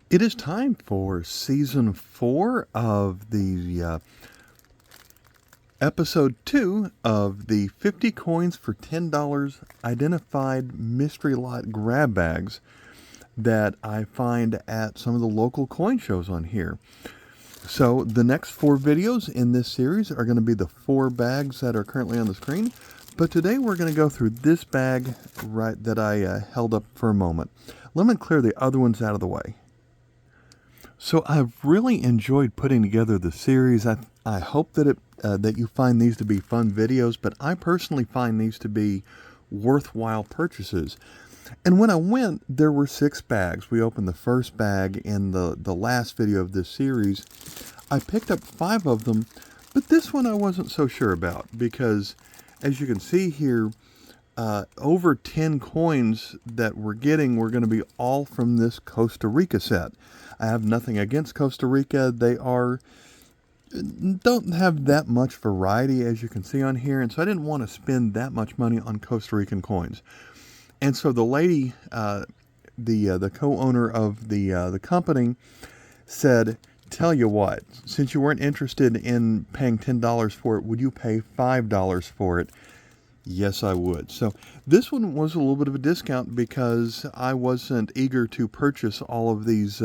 It is time for season 4 of the episode 2 of the 50 coins for $10 identified mystery lot grab bags that I find at some of the local coin shows on here. So the next 4 videos in this series are going to be the 4 bags that are currently on the screen. But today we're going to go through this bag right that I held up for a moment. Let me clear the other ones out of the way. So I've really enjoyed putting together the series. I hope that that you find these to be fun videos, but I personally find these to be worthwhile purchases. And when I went, there were 6 bags. We opened the first bag in the last video of this series. I picked up 5 of them, but this one I wasn't so sure about because, as you can see here, over 10 coins that we're getting were going to be all from this Costa Rica set. I have nothing against Costa Rica. They don't have that much variety, as you can see on here, and so I didn't want to spend that much money on Costa Rican coins. And so the lady, the co-owner of the company, said, "Tell you what, since you weren't interested in paying $10 for it, would you pay $5 for it?" Yes, I would. So this one was a little bit of a discount because I wasn't eager to purchase all of these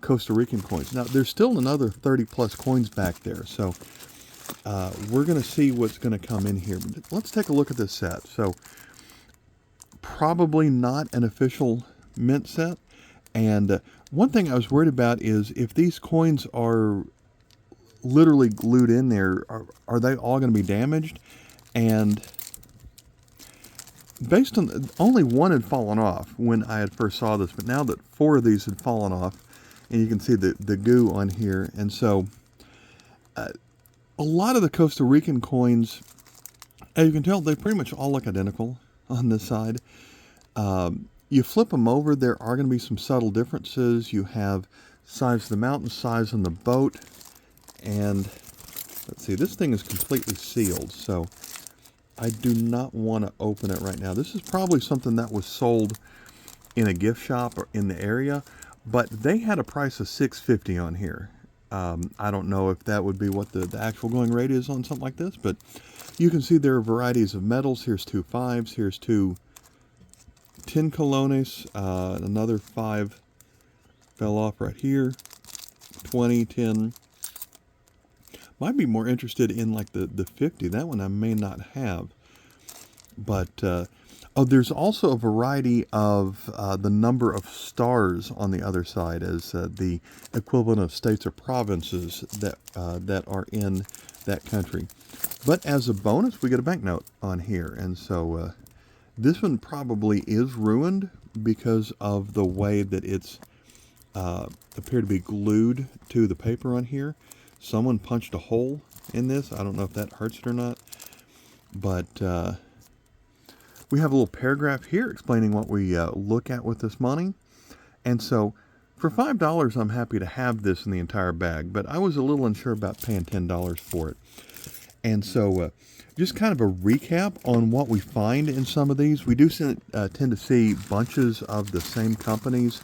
Costa Rican coins. Now, there's still another 30 plus coins back there. So we're going to see what's going to come in here. Let's take a look at this set. So probably not an official mint set. And one thing I was worried about is if these coins are literally glued in there, are they all going to be damaged? And based on only one had fallen off when I had first saw this, but now that 4 of these had fallen off, and you can see the goo on here, and so a lot of the Costa Rican coins, as you can tell, they pretty much all look identical on this side. You flip them over, there are going to be some subtle differences. You have size of the mountain, size on the boat, and let's see, this thing is completely sealed, so I do not want to open it right now. This is probably something that was sold in a gift shop or in the area, but they had a price of $6.50 on here. I don't know if that would be what the actual going rate is on something like this, but you can see there are varieties of metals. Here's 2 5s, here's 2 10 colones, another 5 fell off right here, 20, 10. Might be more interested in like the 50. That one I may not have. But, oh, there's also a variety of the number of stars on the other side as the equivalent of states or provinces that are in that country. But as a bonus, we get a banknote on here. And so this one probably is ruined because of the way that it's appeared to be glued to the paper on here. Someone punched a hole in this. I don't know if that hurts it or not. But we have a little paragraph here explaining what we look at with this money. And so for $5, I'm happy to have this in the entire bag. But I was a little unsure about paying $10 for it. And so just kind of a recap on what we find in some of these. We do tend to see bunches of the same countries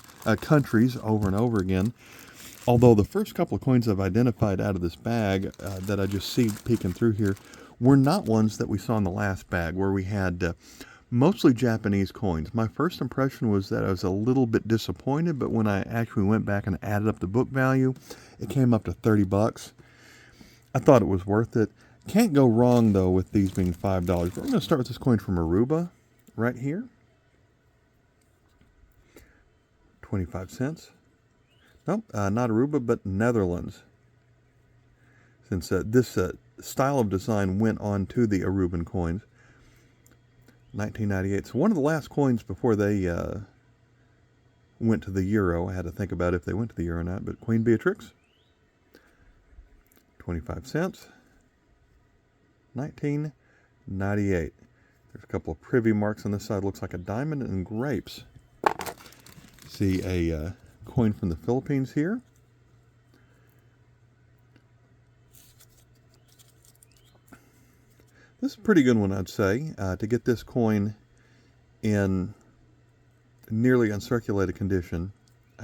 over and over again. Although the first couple of coins I've identified out of this bag that I just see peeking through here were not ones that we saw in the last bag where we had mostly Japanese coins. My first impression was that I was a little bit disappointed, but when I actually went back and added up the book value, it came up to 30 bucks. I thought it was worth it. Can't go wrong, though, with these being $5. But we're going to start with this coin from Aruba right here. 25 cents. Nope, not Aruba, but Netherlands. Since this style of design went on to the Aruban coins. 1998. So one of the last coins before they went to the euro. I had to think about if they went to the euro or not. But Queen Beatrix. 25 cents. 1998. There's a couple of privy marks on this side. Looks like a diamond and grapes. See a coin from the Philippines here. This is a pretty good one, I'd say, to get this coin in nearly uncirculated condition.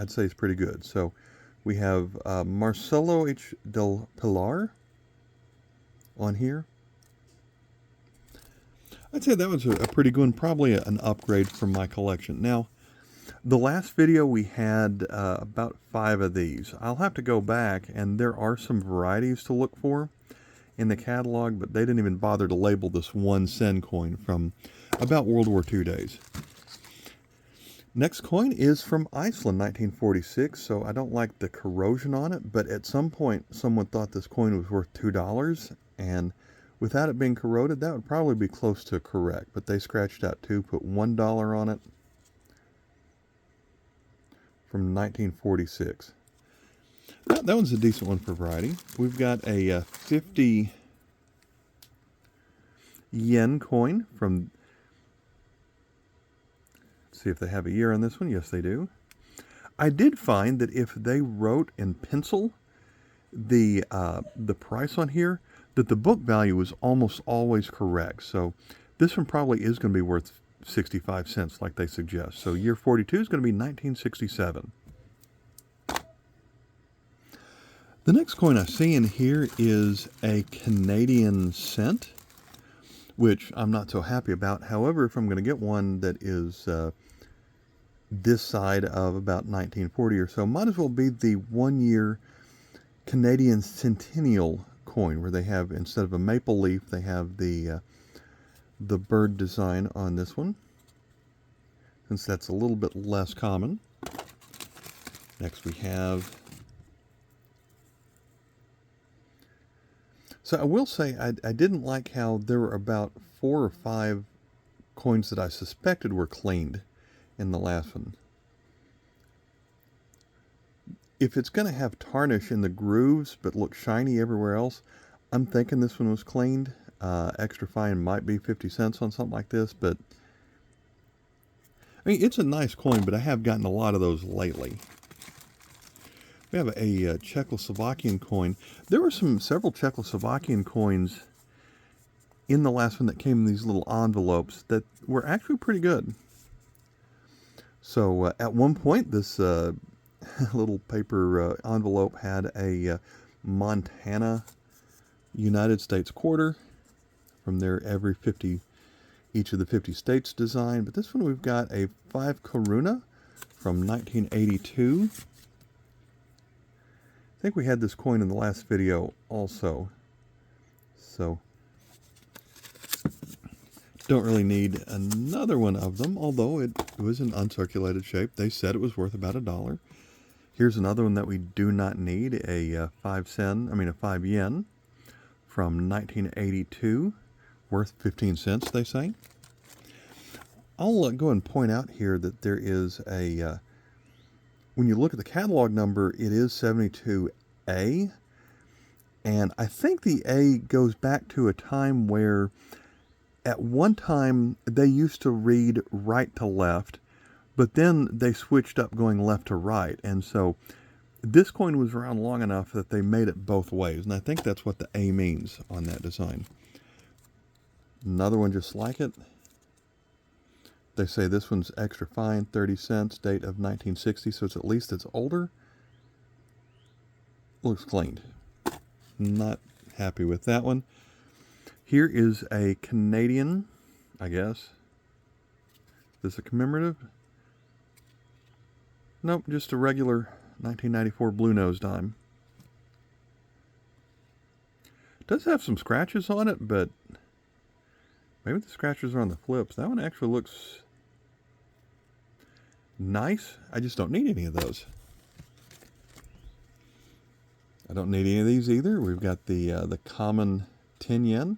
I'd say is pretty good. So we have Marcelo H. del Pilar on here. I'd say that was a pretty good one, probably an upgrade from my collection. Now, the last video we had about 5 of these. I'll have to go back, and there are some varieties to look for in the catalog, but they didn't even bother to label this 1 cent coin from about World War II days. Next coin is from Iceland, 1946, so I don't like the corrosion on it, but at some point someone thought this coin was worth $2, and without it being corroded, that would probably be close to correct, but they scratched out 2, put $1 on it from 1946. That one's a decent one for variety. We've got a 50 yen coin from, let's see if they have a year on this one. Yes, they do. I did find that if they wrote in pencil the price on here, that the book value was almost always correct. So this one probably is going to be worth 65 cents like they suggest. So year 42 is going to be 1967. The next coin I see in here is a Canadian cent, which I'm not so happy about. However, if I'm going to get one that is this side of about 1940 or so, might as well be the 1-year Canadian centennial coin, where they have, instead of a maple leaf, they have the bird design on this one, since that's a little bit less common. Next we have, so I will say I didn't like how there were about 4 or 5 coins that I suspected were cleaned in the last one. If it's going to have tarnish in the grooves but look shiny everywhere else, I'm thinking this one was cleaned. Extra fine might be 50 cents on something like this, but I mean, it's a nice coin, but I have gotten a lot of those lately. We have a Czechoslovakian coin. There were several Czechoslovakian coins in the last one that came in these little envelopes that were actually pretty good. So at one point, this little paper envelope had a Montana United States quarter from their each of the 50 states design. But this one we've got a 5 koruna from 1982. I think we had this coin in the last video also. So don't really need another one of them, although it was in uncirculated shape. They said it was worth about $1. Here's another one that we do not need, a 5 yen from 1982, worth 15 cents, they say. I'll go and point out here that there is a, when you look at the catalog number, it is 72A, and I think the A goes back to a time where at one time they used to read right to left, but then they switched up going left to right, and so this coin was around long enough that they made it both ways, and I think that's what the A means on that design. Another one just like it. They say this one's extra fine, 30 cents, date of 1960, so it's at least it's older. Looks cleaned. Not happy with that one. Here is a Canadian, I guess. Is this a commemorative? Nope, just a regular 1994 blue nose dime. Does have some scratches on it, but maybe the scratches are on the flips. That one actually looks nice. I just don't need any of those. I don't need any of these either. We've got the common 10 yen.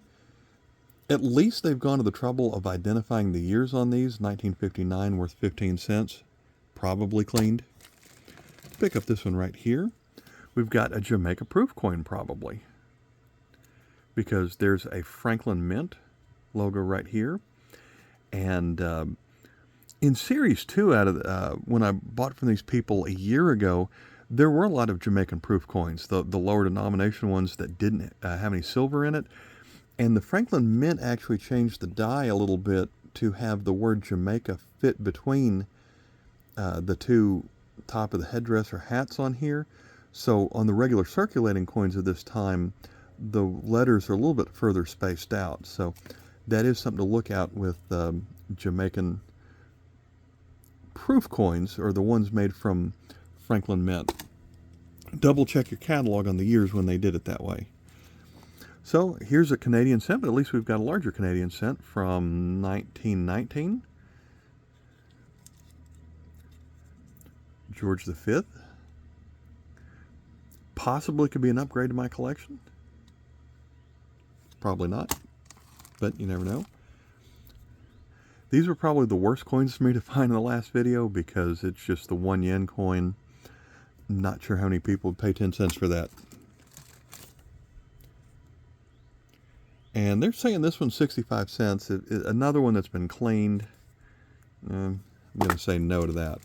At least they've gone to the trouble of identifying the years on these. 1959, worth 15 cents. Probably cleaned. Pick up this one right here. We've got a Jamaica proof coin, probably, because there's a Franklin Mint logo right here. And in Series 2, out of when I bought from these people a year ago, there were a lot of Jamaican proof coins, the lower denomination ones that didn't have any silver in it. And the Franklin Mint actually changed the die a little bit to have the word Jamaica fit between the two top of the headdress or hats on here. So on the regular circulating coins of this time, the letters are a little bit further spaced out. So that is something to look at with Jamaican proof coins, or the ones made from Franklin Mint. Double check your catalog on the years when they did it that way. So here's a Canadian cent, but at least we've got a larger Canadian cent from 1919. George V. Possibly could be an upgrade to my collection. Probably not, but you never know. These were probably the worst coins for me to find in the last video because it's just the 1 yen coin. I'm not sure how many people would pay 10 cents for that. And they're saying this one's 65 cents. Another one that's been cleaned. I'm going to say no to that.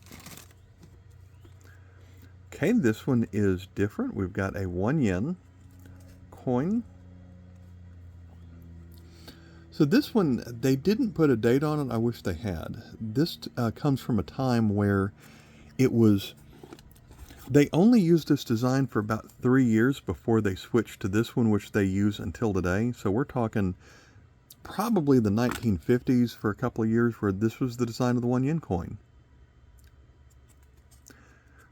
Okay, this one is different. We've got a 1 yen coin. So this one, they didn't put a date on it. I wish they had. This comes from a time where it was, they only used this design for about 3 years before they switched to this one, which they use until today. So we're talking probably the 1950s for a couple of years where this was the design of the 1 yen coin.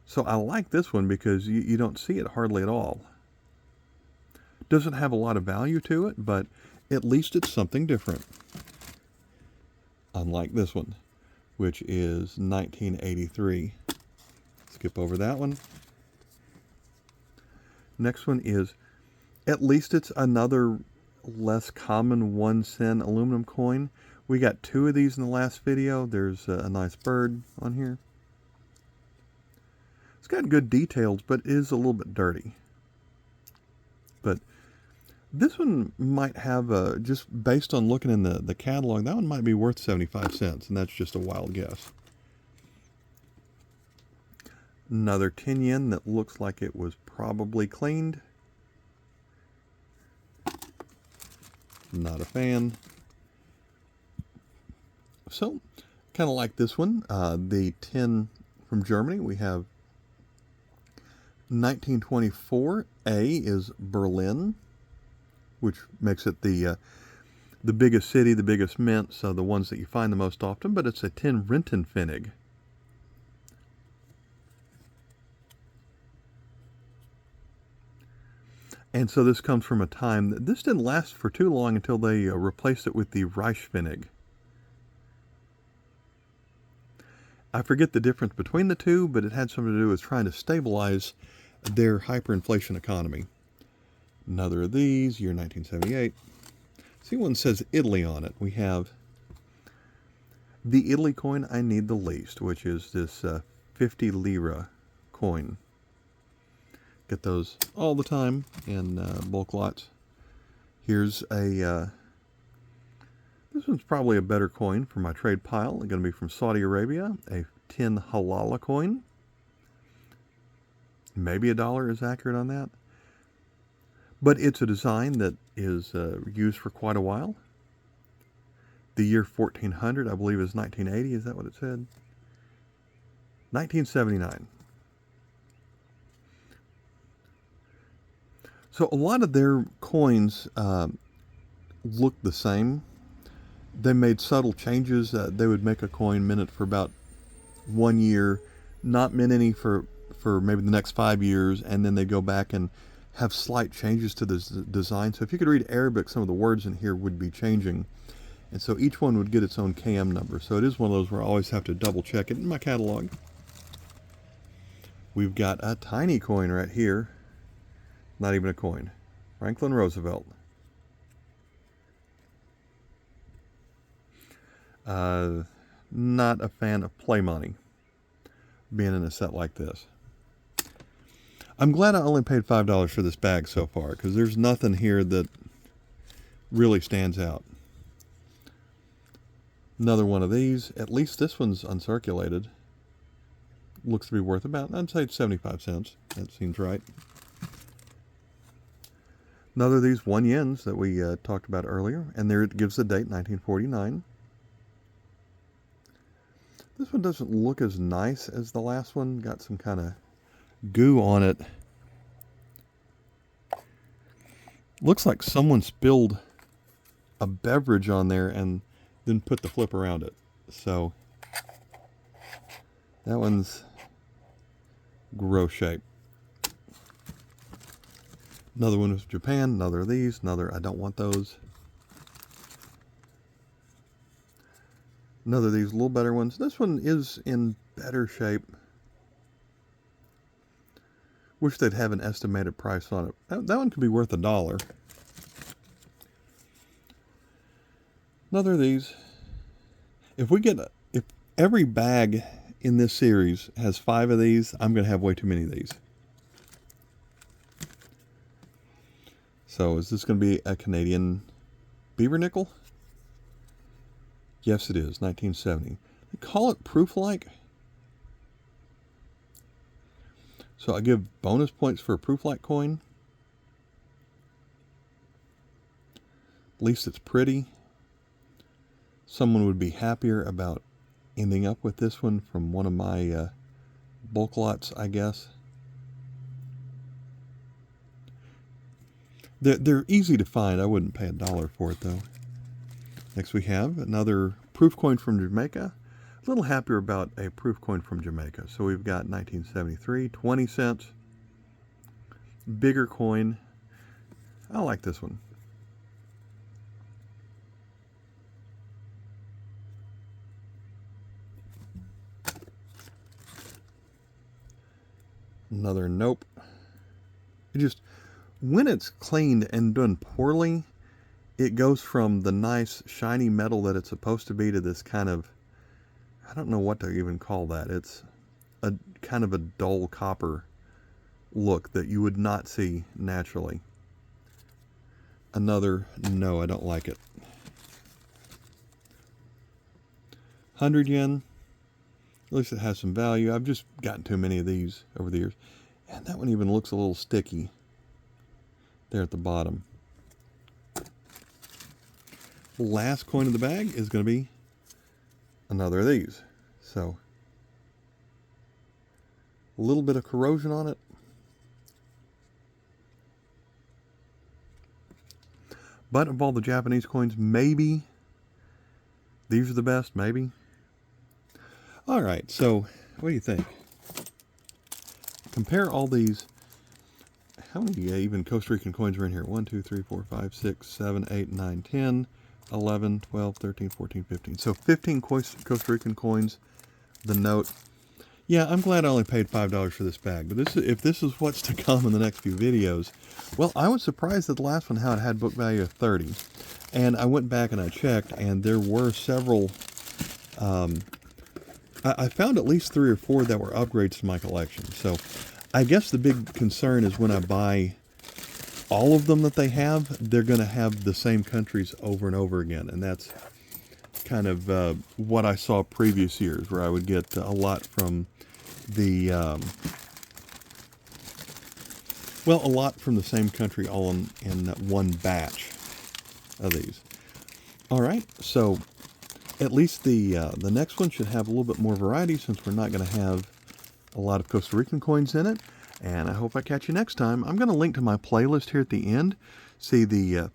So I like this one because you don't see it hardly at all. Doesn't have a lot of value to it, but at least it's something different. Unlike this one, which is 1983. Skip over that one. Next one is, at least it's another less common 1 cent aluminum coin. We got 2 of these in the last video. There's a nice bird on here. It's got good details, but it is a little bit dirty. But this one might have, just based on looking in the catalog, that one might be worth 75 cents, and that's just a wild guess. Another 10 yen that looks like it was probably cleaned. Not a fan. So, kind of like this one, the 10 from Germany, we have 1924. A is Berlin, which makes it the biggest city, the biggest mint, so the ones that you find the most often, but it's a 10 Rentenpfennig. And so this comes from a time that this didn't last for too long until they replaced it with the Reichspfennig. I forget the difference between the two, but it had something to do with trying to stabilize their hyperinflation economy. Another of these, year 1978. See, one says Italy on it. We have the Italy coin I need the least, which is this 50 lira coin. Get those all the time in bulk lots. Here's a, this one's probably a better coin for my trade pile. It's going to be from Saudi Arabia, a 10 halala coin. Maybe $1 is accurate on that. But it's a design that is used for quite a while. The year 1400, I believe, is 1980. Is that what it said? 1979. So a lot of their coins look the same. They made subtle changes. They would make a coin mint it for about 1 year, not mint any for maybe the next 5 years, and then they go back and have slight changes to the design. So if you could read Arabic, some of the words in here would be changing. And so each one would get its own KM number. So it is one of those where I always have to double check it in my catalog. We've got a tiny coin right here. Not even a coin. Franklin Roosevelt. Not a fan of play money being in a set like this. I'm glad I only paid $5 for this bag so far, because there's nothing here that really stands out. Another one of these. At least this one's uncirculated. Looks to be worth about, I'd say, 75 cents. That seems right. Another of these 1 yens that we talked about earlier, and there it gives the date, 1949. This one doesn't look as nice as the last one. Got some kind of goo on it. Looks like someone spilled a beverage on there and then put the flip around it. So that one's gross shape. Another one was Japan, another of these, another, I don't want those. Another of these little better ones. This one is in better shape. Wish they'd have an estimated price on it. That one could be worth $1. Another of these. If every bag in this series has 5 of these, I'm going to have way too many of these. So is this going to be a Canadian beaver nickel? Yes, it is. 1970. They call it proof-like. So I give bonus points for a proof-like coin. At least it's pretty. Someone would be happier about ending up with this one from one of my bulk lots, I guess. They're easy to find. I wouldn't pay $1 for it, though. Next we have another proof coin from Jamaica. A little happier about a proof coin from Jamaica. So we've got 1973, 20 cents. Bigger coin. I like this one. Another nope. It just, when it's cleaned and done poorly, it goes from the nice shiny metal that it's supposed to be to this kind of, I don't know what to even call that. It's a kind of a dull copper look that you would not see naturally. Another no, I don't like it. 100 yen. At least it has some value. I've just gotten too many of these over the years. And that one even looks a little sticky there at the bottom. Last coin in the bag is going to be another of these. So a little bit of corrosion on it. But of all the Japanese coins, maybe these are the best, maybe. All right, so what do you think? Compare all these. How many even Costa Rican coins are in here? 1, 2, 3, 4, 5, 6, 7, 8, 9, 10, 11, 12, 13, 14, 15. So 15 Costa Rican coins. The note. Yeah, I'm glad I only paid $5 for this bag. But if this is what's to come in the next few videos, well, I was surprised at the last one how it had book value of 30. And I went back and I checked, and there were several. I found at least 3 or 4 that were upgrades to my collection. So I guess the big concern is when I buy all of them that they have, they're going to have the same countries over and over again. And that's kind of what I saw previous years, where I would get a lot from the, well, a lot from the same country all in one batch of these. All right, so at least the next one should have a little bit more variety, since we're not going to have a lot of Costa Rican coins in it. And I hope I catch you next time. I'm going to link to my playlist here at the end. See the,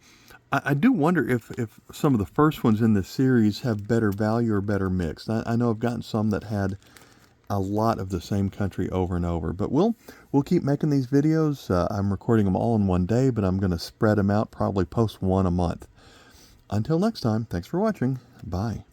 I do wonder if some of the first ones in this series have better value or better mix. I know I've gotten some that had a lot of the same country over and over. But we'll keep making these videos. I'm recording them all in one day, but I'm going to spread them out, probably post one a month. Until next time, thanks for watching. Bye.